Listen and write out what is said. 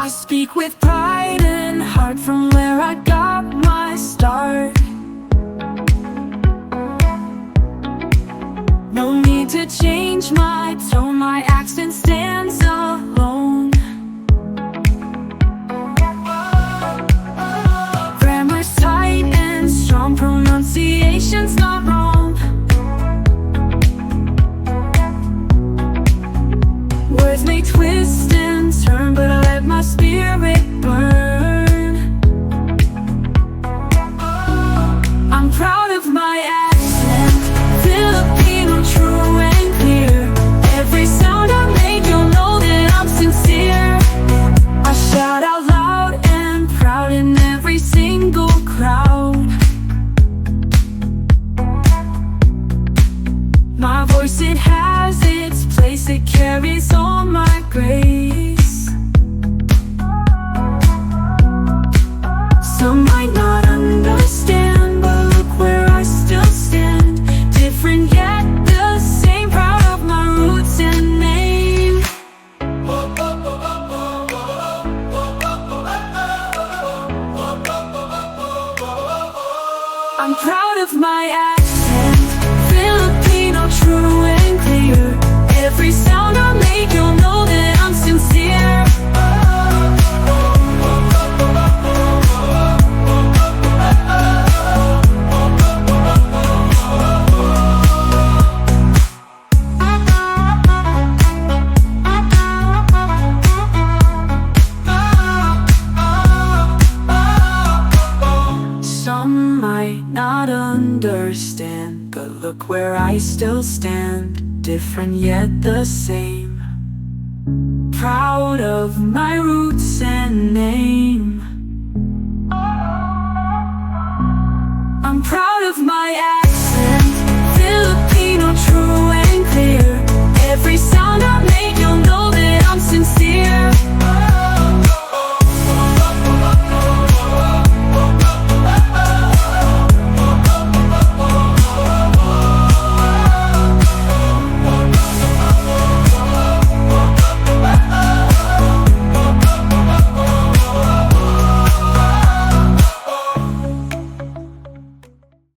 I speak with pride and heart from where I got my start. No need to change my tone, my accent stands alone. Grammar's tight and strong, pronunciation's not wrong. Words may twist and turn, but I let my spirit burn. I'm proud of my accent, Filipino, true and clear. Every sound I make, you'll know that I'm sincere. I shout out loud and proud in every single crowd. My voice, it has its place, it carries all my grace. Some might not understand, but look where I still stand. Different yet the same, proud of my roots and name. I'm proud of my accent, Filipino, true and clear. Every sound I make, you'll know that I'm sincere. Some might not understand, but look where I still stand. Different yet the same. Proud of my roots and name. I'm proud of my accent, Filipino, true and clear. Every sound I make, you'll know that I'm sincere.